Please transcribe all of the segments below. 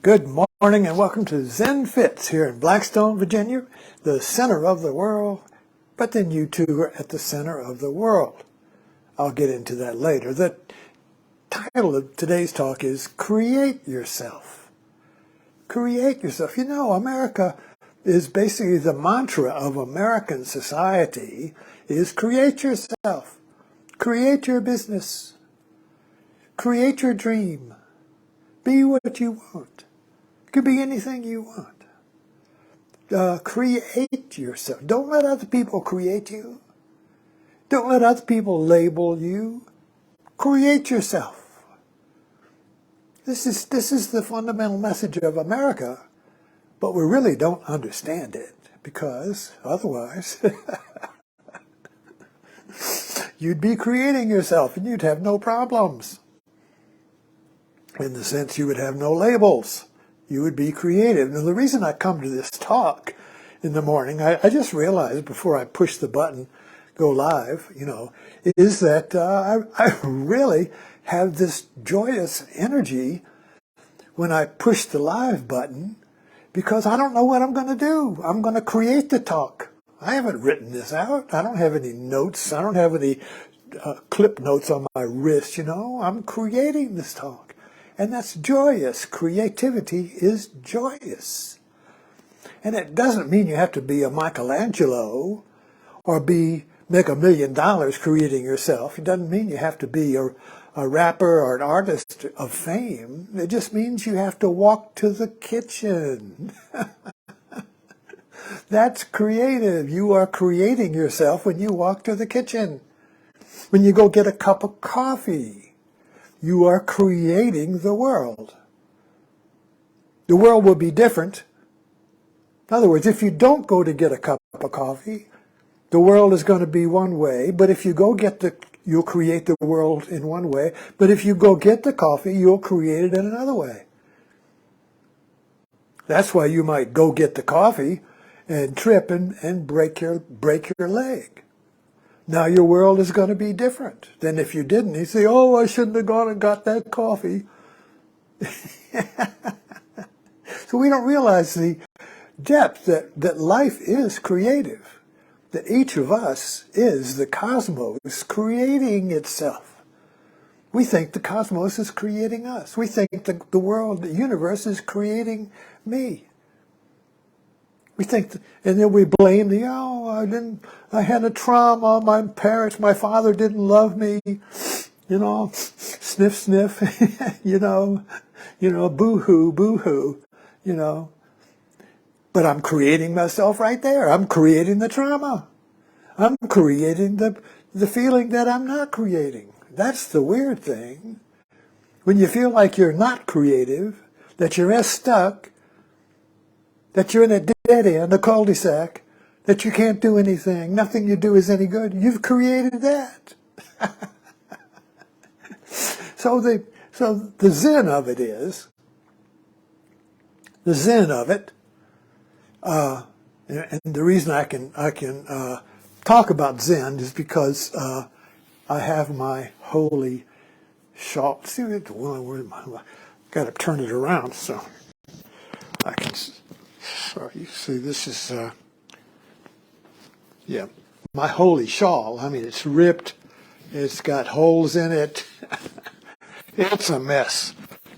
Good morning and welcome to Zen Fits here in Blackstone, Virginia, the center of the world, but then you two are at the center of the world. I'll get into that later. The title of today's talk is Create Yourself. Create yourself. You know, America is basically the mantra of American society is create yourself. Create your business. Create your dream. Be what you want. It could be anything you want. Create yourself. Don't let other people create you. Don't let other people label you. Create yourself. This is the fundamental message of America, but we really don't understand it because otherwise you'd be creating yourself and you'd have no problems. In the sense you would have no labels. You would be creative. Now, the reason I come to this talk in the morning, I just realized before I push the button, go live, is that I really have this joyous energy when I push the live button because I don't know what I'm going to do. I'm going to create the talk. I haven't written this out. I don't have any notes. I don't have any clip notes on my wrist, I'm creating this talk. And that's joyous. Creativity is joyous. And it doesn't mean you have to be a Michelangelo or make $1 million creating yourself. It doesn't mean you have to be a rapper or an artist of fame. It just means you have to walk to the kitchen. That's creative. You are creating yourself when you walk to the kitchen. When you go get a cup of coffee. You are creating the world. The world will be different. In other words, if you don't go to get a cup of coffee, the world is going to be one way. But if you go you'll create the world in one way. But if you go get the coffee, you'll create it in another way. That's why you might go get the coffee and trip and break your leg. Now your world is going to be different than if you didn't. You say, oh, I shouldn't have gone and got that coffee. So we don't realize the depth that life is creative, that each of us is the cosmos creating itself. We think the cosmos is creating us. We think the world, the universe is creating me. We think, and then we blame I had a trauma, my parents, my father didn't love me, sniff, sniff, boo-hoo, boo-hoo, But I'm creating myself right there. I'm creating the trauma. I'm creating the feeling that I'm not creating. That's the weird thing. When you feel like you're not creative, that you're stuck, that you're in a dead end, a cul-de-sac, that you can't do anything, nothing you do is any good, you've created that. So the zen of it is, and the reason I can talk about Zen is because I have my holy shawl. See, got to turn it around so I can. Sorry, you see, this is my holy shawl. I mean, it's ripped. It's got holes in it. It's a mess.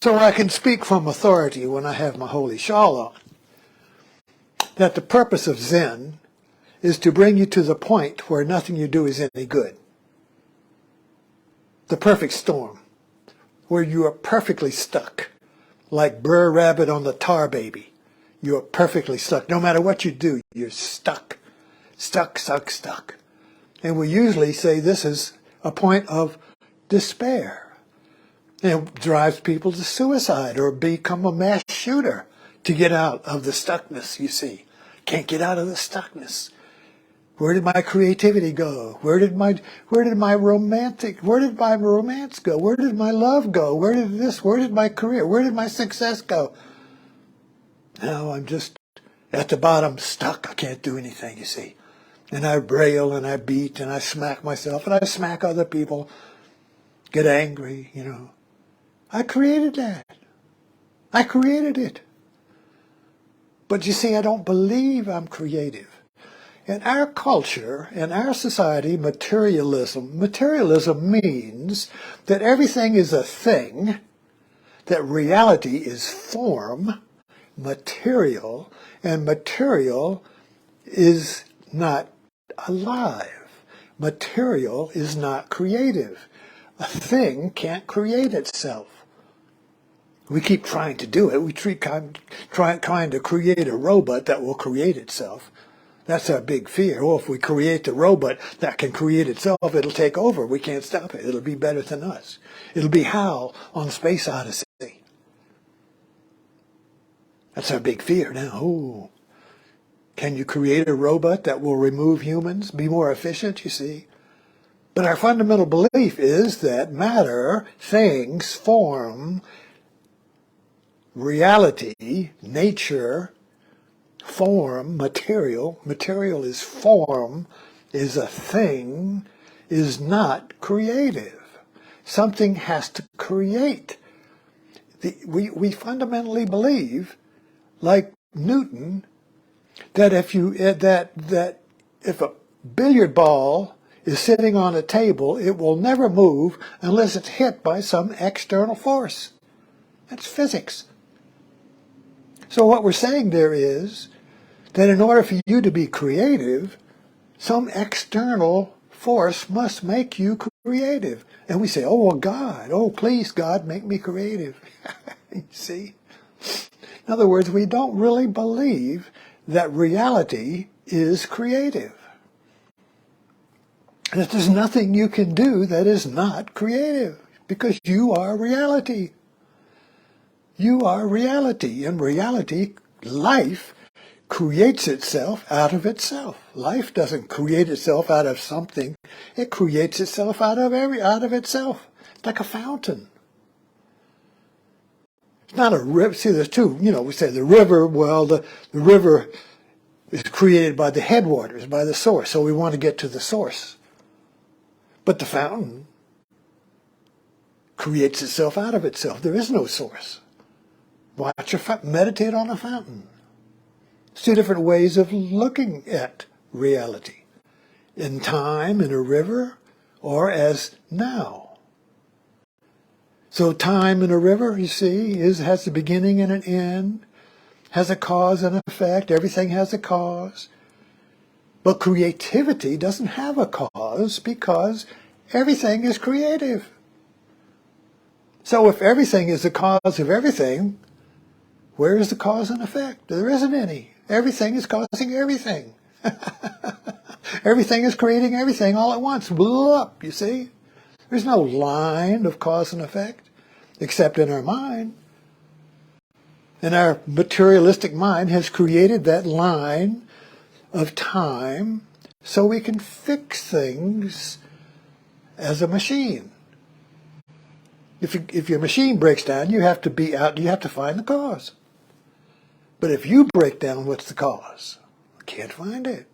So I can speak from authority when I have my holy shawl on. That the purpose of Zen is to bring you to the point where nothing you do is any good. The perfect storm, where you are perfectly stuck, like Brer Rabbit on the Tar Baby. You are perfectly stuck. No matter what you do, you're stuck. Stuck, stuck, stuck. And we usually say this is a point of despair. And it drives people to suicide or become a mass shooter to get out of the stuckness, you see. Can't get out of the stuckness. Where did my creativity go? Where did my romance go? Where did my love go? Where did my career, where did my success go? Now I'm just at the bottom, stuck. I can't do anything, you see. And I rail and I beat and I smack myself and I smack other people, get angry, I created that. I created it. But you see, I don't believe I'm creative. In our culture, in our society, materialism means that everything is a thing, that reality is form, material, and material is not alive. Material is not creative. A thing can't create itself. We keep trying to do it. We keep trying to create a robot that will create itself. That's our big fear. Oh, if we create the robot that can create itself, it'll take over. We can't stop it. It'll be better than us. It'll be Hal on Space Odyssey. That's our big fear now. Oh, can you create a robot that will remove humans, be more efficient, you see? But our fundamental belief is that matter, things, form, reality, nature, form, material is form, is a thing, is not creative. Something has to create. We fundamentally believe, like Newton, that if a billiard ball is sitting on a table, it will never move unless it's hit by some external force. That's physics. So what we're saying there is that in order for you to be creative, some external force must make you creative. And we say, oh, well, God, oh, please, God, make me creative. You see? In other words, we don't really believe that reality is creative. That there's nothing you can do that is not creative, because you are reality. You are reality. In reality, life creates itself out of itself. Life doesn't create itself out of something. It creates itself out of itself. It's like a fountain. It's not a river. See, there's two. We say the river. Well, the river is created by the headwaters, by the source. So we want to get to the source. But the fountain creates itself out of itself. There is no source. Meditate on a fountain. It's two different ways of looking at reality. In time, in a river, or as now. So time in a river, you see, has a beginning and an end, has a cause and effect. Everything has a cause. But creativity doesn't have a cause because everything is creative. So if everything is the cause of everything, where is the cause and effect? There isn't any. Everything is causing everything. Everything is creating everything all at once. Blew up, you see? There's no line of cause and effect, except in our mind. And our materialistic mind has created that line of time so we can fix things as a machine. If your machine breaks down, you have to find the cause. But if you break down, what's the cause? You can't find it.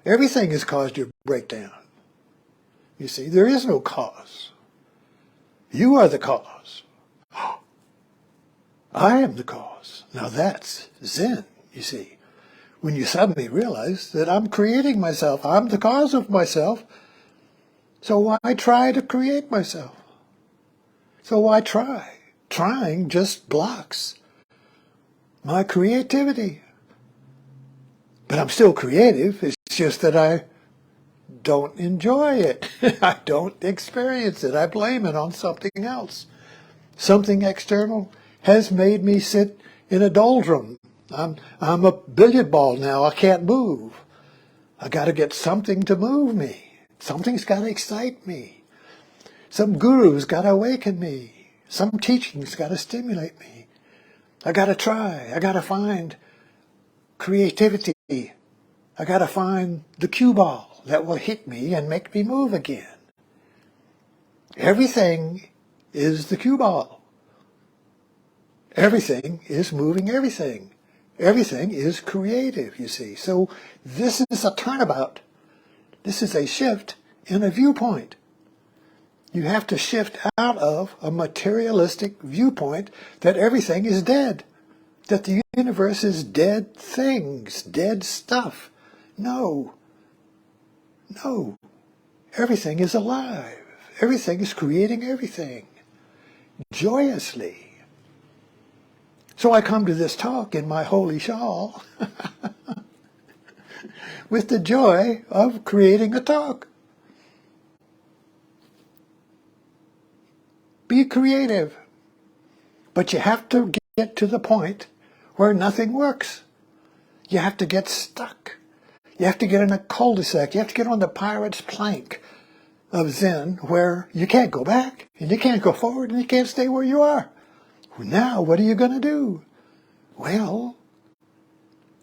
Everything has caused your breakdown. You see, there is no cause. You are the cause. I am the cause. Now that's Zen, you see. When you suddenly realize that I'm creating myself, I'm the cause of myself, so why try to create myself? So why try? Trying just blocks my creativity. But I'm still creative. It's just that I don't enjoy it. I don't experience it. I blame it on something else. Something external has made me sit in a doldrum. I'm a billiard ball now. I can't move. I got to get something to move me. Something's got to excite me. Some guru's got to awaken me. Some teaching's got to stimulate me. I got to try. I got to find creativity. I got to find the cue ball that will hit me and make me move again. Everything is the cue ball. Everything is moving everything. Everything is creative, you see. So this is a turnabout. This is a shift in a viewpoint. You have to shift out of a materialistic viewpoint that everything is dead, that the universe is dead things, dead stuff. No, no. Everything is alive. Everything is creating everything, joyously. So I come to this talk in my holy shawl with the joy of creating a talk. Be creative. But you have to get to the point where nothing works. You have to get stuck. You have to get in a cul-de-sac. You have to get on the pirate's plank of Zen where you can't go back, and you can't go forward, and you can't stay where you are. Now, what are you going to do? Well,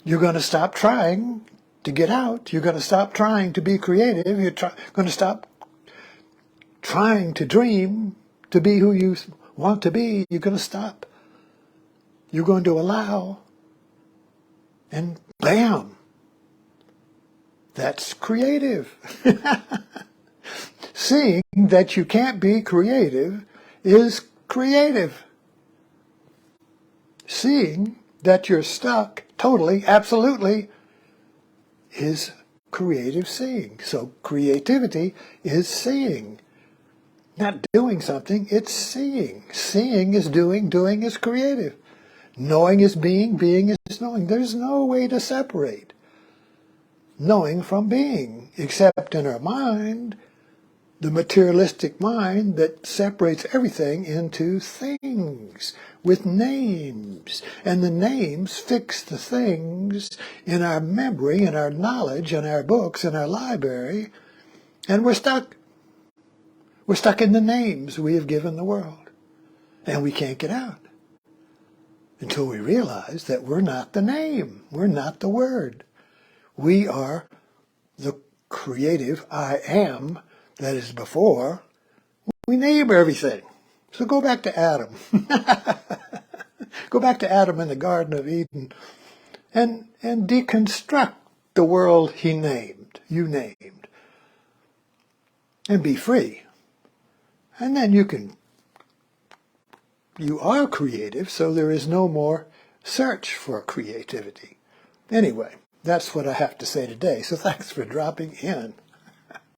you're going to stop trying to get out. You're going to stop trying to be creative. You're going to stop trying to dream, to be who you want to be. You're going to stop. You're going to allow. And bam! That's creative. Seeing that you can't be creative is creative. Seeing that you're stuck totally, absolutely, is creative seeing. So creativity is seeing. Not doing something, it's seeing. Seeing is doing, doing is creative. Knowing is being, being is knowing. There's no way to separate knowing from being, except in our mind, the materialistic mind that separates everything into things with names. And the names fix the things in our memory, in our knowledge, in our books, in our library, and we're stuck. We're stuck in the names we have given the world, and we can't get out until we realize that we're not the name, we're not the word. We are the creative I am that is before. We name everything. So go back to Adam. Go back to Adam in the Garden of Eden and deconstruct the world he named, you named, and be free. And then you are creative, so there is no more search for creativity. Anyway, that's what I have to say today, so thanks for dropping in.